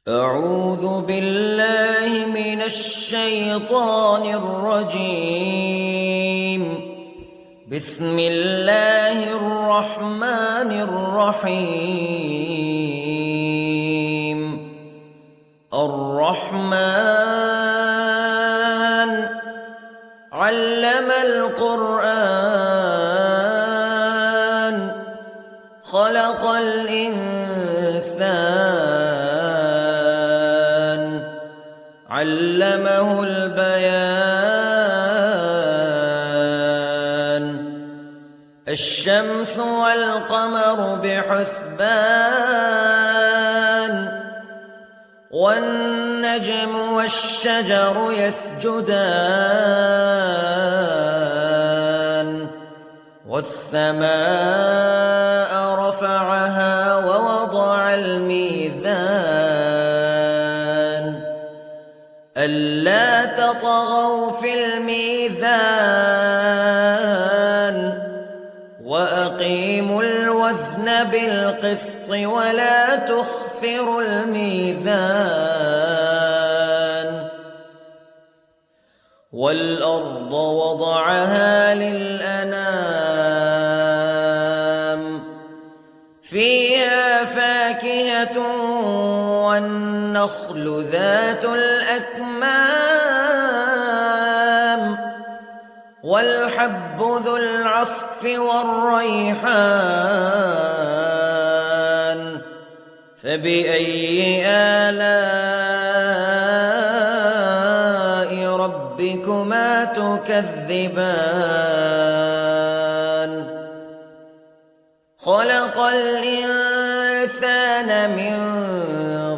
أعوذ بالله من الشيطان الرجيم. بسم الله الرحمن الرحيم. الرحمن علم القرآن خلق الإنسان علمه البيان. الشمس والقمر بحسبان والنجم والشجر يسجدان والسماء رفعها ووضع الميزان ألا تطغوا في الميزان وأقيموا الوزن بالقسط ولا تخسروا الميزان. والأرض وضعها للأنام فيها فاكهة والنخل ذات الأكمام والحب ذو العصف والريحان فبأي آلاء ربكما تكذبان. خلق الإنسان من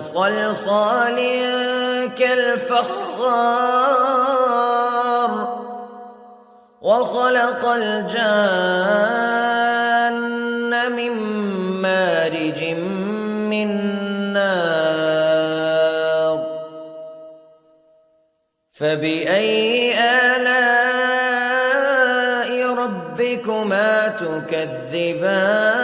صلصال كالفخار وخلق الجان من مارج من نار فبأي آلاء ربكما تكذبان.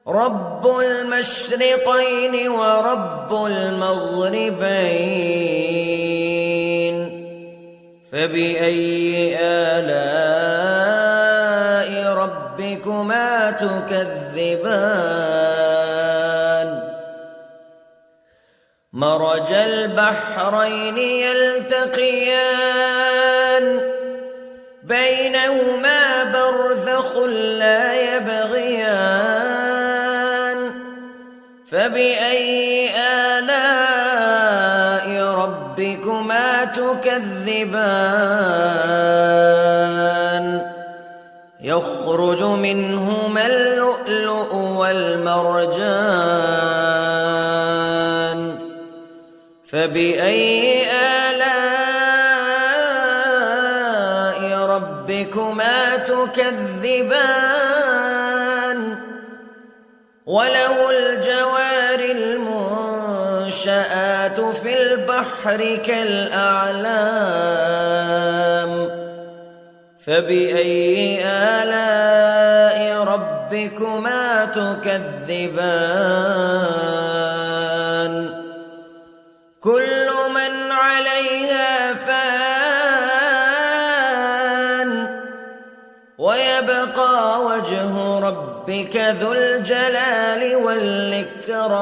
رب المشرقين ورب المغربين فبأي آلاء ربكما تكذبان. مرج البحرين يلتقيان بينهما برزخ لا يبغيان فبأي آلاء ربكما تكذبان. يخرج منهما اللؤلؤ والمرجان فبأي آلاء ربكما تكذبان. وله الجوار المنشآت في البحر كالأعلام فبأي آلاء ربكما تكذبان. كل من عليها فان ويبقى وجه ربك ذو الجلال والإكرام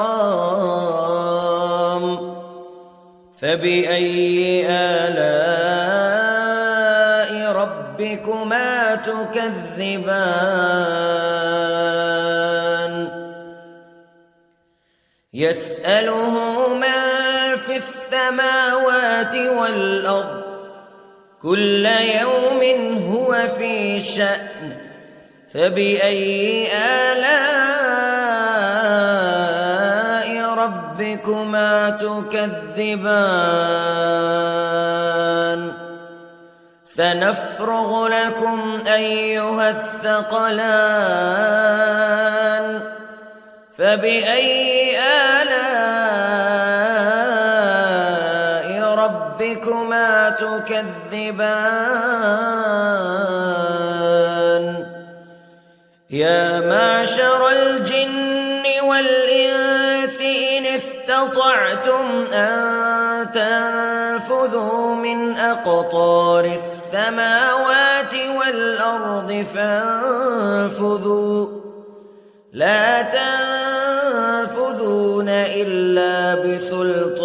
فبأي آلاء ربكما تكذبان. يسأله من في السماوات والأرض كل يوم هو في شأن فبأي آلاء ربكما تكذبان. سنفرغ لكم أيها الثقلان فبأي آلاء ربكما تكذبان. يا معشر الجن والإنس استطعتم أن تنفذوا من أقطار السماوات والأرض فانفذوا لا تنفذون إلا بسلطان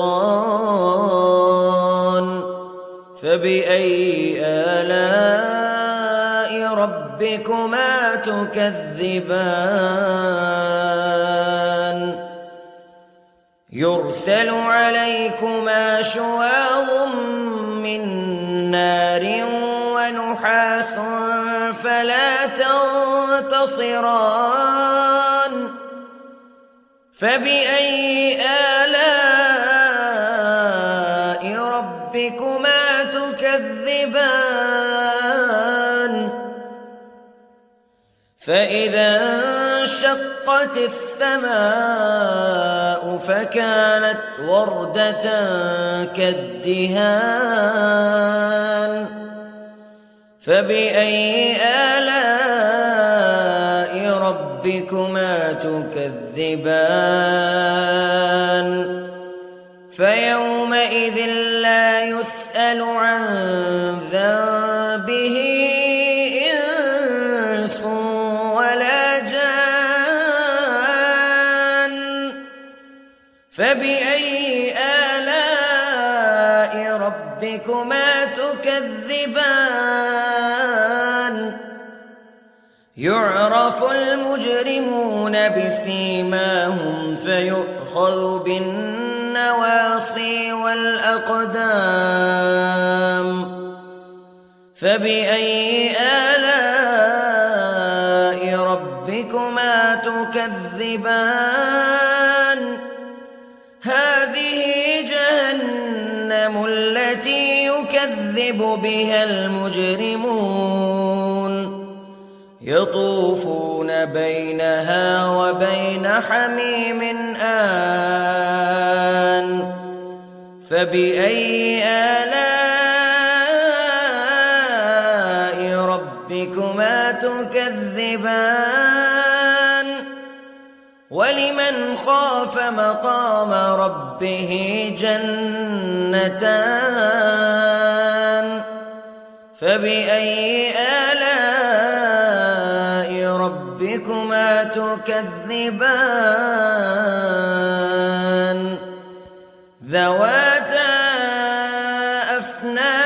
فبأي آلاء ربكما تكذبان يرسل عليكما شواظ من نار ونحاس فلا تنتصران فبأي آلاء ربكما تكذبان فإذا انشقت السماء فكانت وردة كالدهان فبأي آلاء ربكما تكذبان فيومئذ لا يسأل عن ذنبه إنس ولا جان فبأي آلاء ربكما تكذبان يعرف المجرمون بسيماهم فيؤخذ بالنواصي والأقدام فبأي آلاء ربكما تكذبان هذه جهنم التي يكذب بها المجرمون يطوفون بينها وبين حميم آن فبأي آلاء ربكما تكذبان ولمن خاف مقام ربه جنتان فبأي آلاء ربكما تكذبان ذواتا أفنان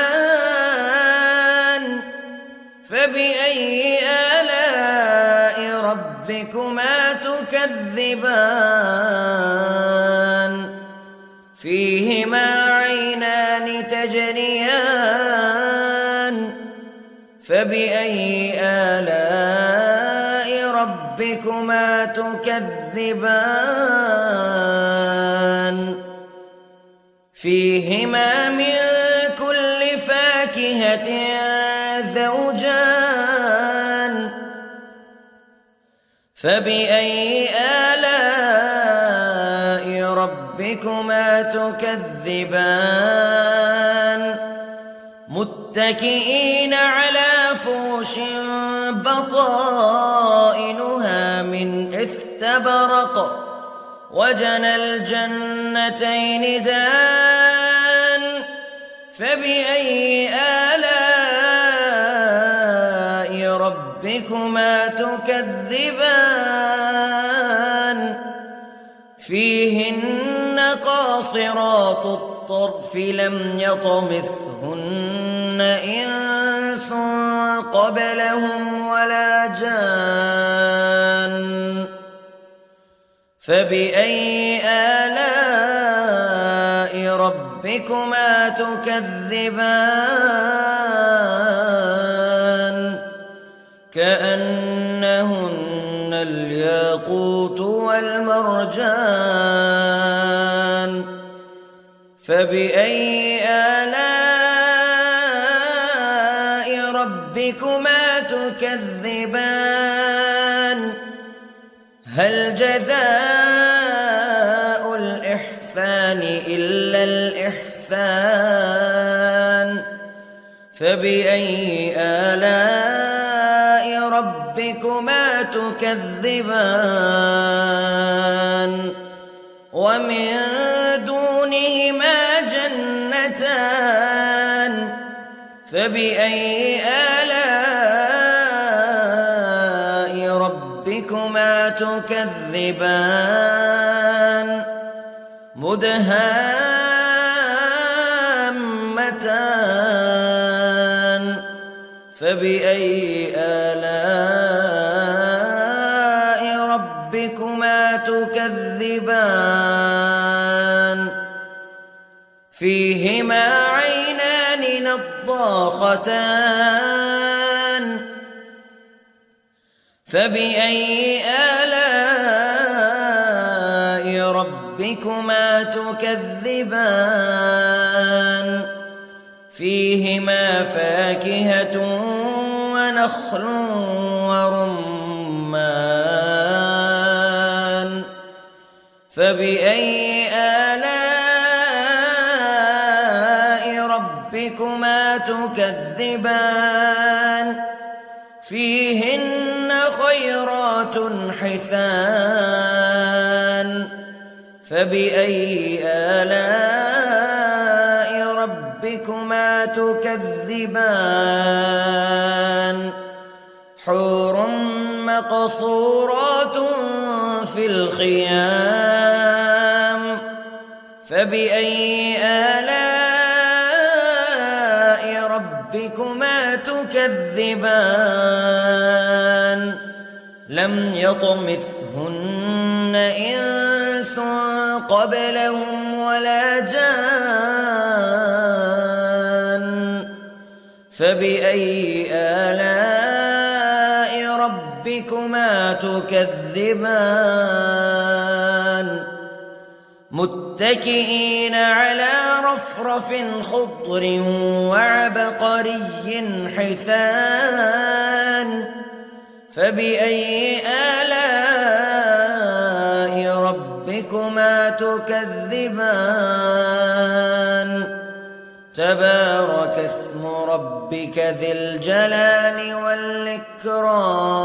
فبأي آلاء ربكما تكذبان فيهما عينان تجريان فبأي آلاء ربكما تكذبان فيهما من كل فاكهة زوجان فبأي آلاء ربكما تكذبان متكئين على فرش بطائنها من استبرق وجنى الجنتين دان فبأي آلاء ربكما تكذبان فيهن قاصرات الطرف لم يطمثهن إنس قبلهم ولا جان فبأي آلاء ربكما تكذبان كأنهن الياقوت والمرجان فبأي آلاء ربكما تكذبان هل جزاء الإحسان إلا الإحسان فبأي آلاء ربكما تكذبان ومن دونهما جنتان فبأي آلاء ربكما تكذبان مدهامتان فبأي آلاء ربكما تكذبان فيهما عينان نضاختان فبأي آلاء ربكما تكذبان فيهما فاكهة ونخل ورمان فبأي آلاء ربكما تكذبان فيهن خيرات حسان فبأي آلاء ربكما تكذبان حور مقصورات في الخيام فبأي آلاء ربكما تكذبان لم يطمثهن إنس قبلهم ولا جان فبأي آلاء ربكما تكذبان متكئين على رفرف خضر وعبقري حسان فبأي آلاء ربكما تكذبان تبارك اسم ربك ذي الجلال والإكرام